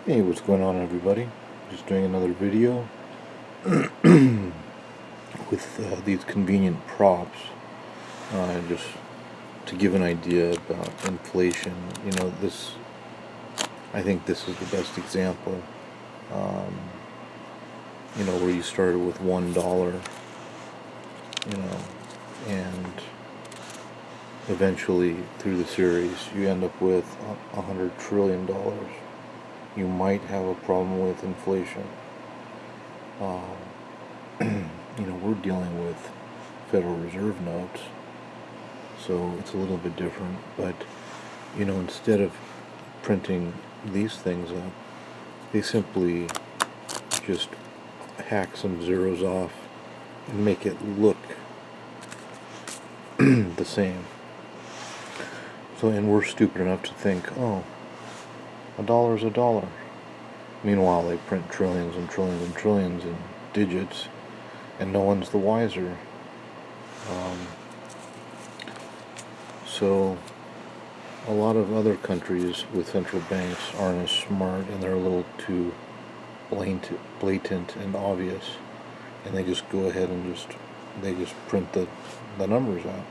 Hey, what's going on, everybody? Just doing another video with these convenient props, just to give an idea about inflation. I think this is the best example. Um, where you started with $1, and eventually through the series you end up with $100 trillion. You might have a problem with inflation. Um, we're dealing with Federal Reserve notes, so it's a little bit different. But, instead of printing these things up, they simply just hack some zeros off and make it look the same. So, and we're stupid enough to think, oh, a dollar's a dollar. Meanwhile, they print trillions and trillions and trillions in digits, and no one's the wiser. So a lot of other countries with central banks aren't as smart, and they're a little too blatant and obvious, and they just go ahead and just print the numbers out.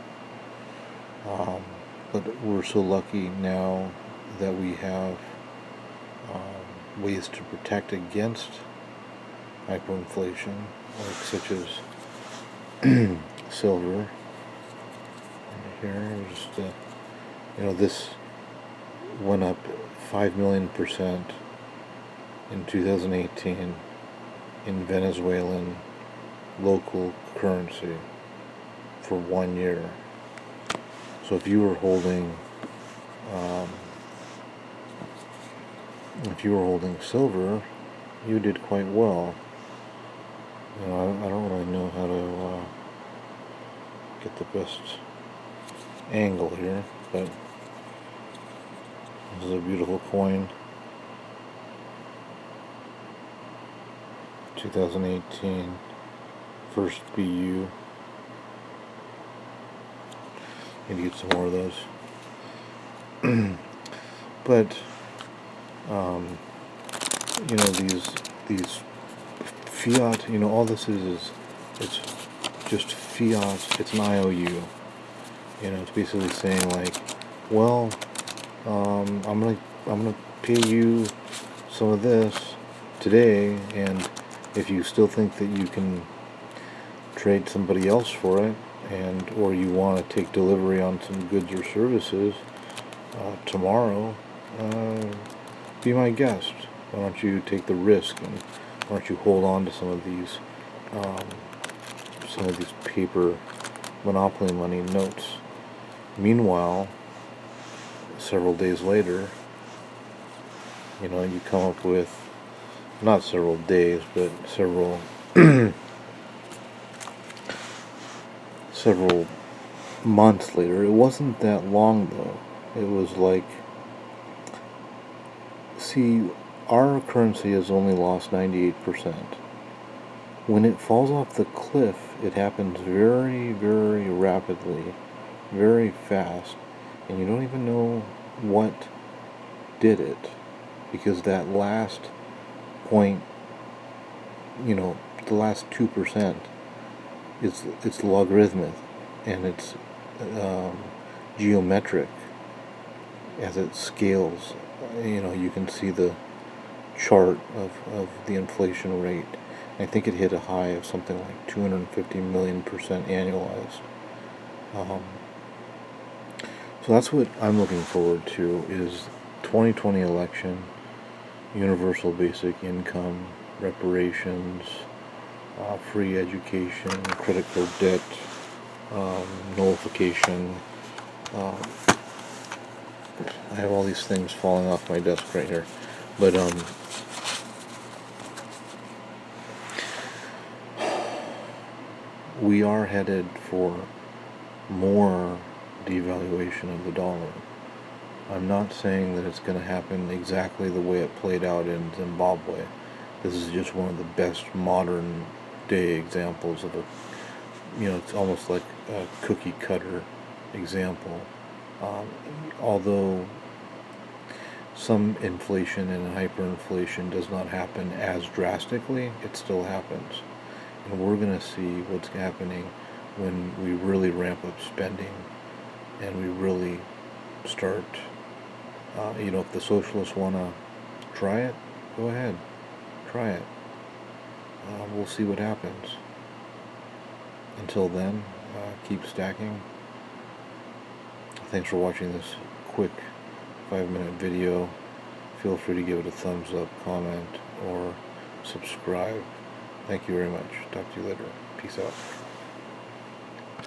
But we're so lucky now that we have ways to protect against hyperinflation, like such as silver. Here, this went up 5,000,000% in 2018 in Venezuelan local currency for 1 year. So if you were holding silver, you did quite well. I don't really know how to get the best angle here, but this is a beautiful coin. 2018 first BU. Maybe get some more of those. But these fiat, all this is it's just fiat. It's an IOU. It's basically saying, like, well, I'm gonna pay you some of this today, and if you still think that you can trade somebody else for it, or you want to take delivery on some goods or services tomorrow, be my guest. Why don't you take the risk, and why don't you hold on to some of these paper monopoly money notes? Meanwhile, several days later, you come up with, not several days, but several several months later. It wasn't that long, though. It was like, see, our currency has only lost 98%. When it falls off the cliff, it happens very, very rapidly, very fast, and you don't even know what did it, because that last point, the last 2%, it's logarithmic, and it's geometric as it scales. You can see the chart of the inflation rate. I think it hit a high of something like 250 million% annualized. So that's what I'm looking forward to, is 2020 election, universal basic income, reparations, free education, credit card debt, nullification. I have all these things falling off my desk right here, but we are headed for more devaluation of the dollar. I'm not saying that it's going to happen exactly the way it played out in Zimbabwe. This is just one of the best modern day examples of it's almost like a cookie cutter example. Although some inflation and hyperinflation does not happen as drastically, it still happens. And we're going to see what's happening when we really ramp up spending and we really start, if the socialists want to try it, go ahead, try it. We'll see what happens. Until then, keep stacking. Thanks for watching this quick 5-minute video. Feel free to give it a thumbs up, comment, or subscribe. Thank you very much. Talk to you later. Peace out.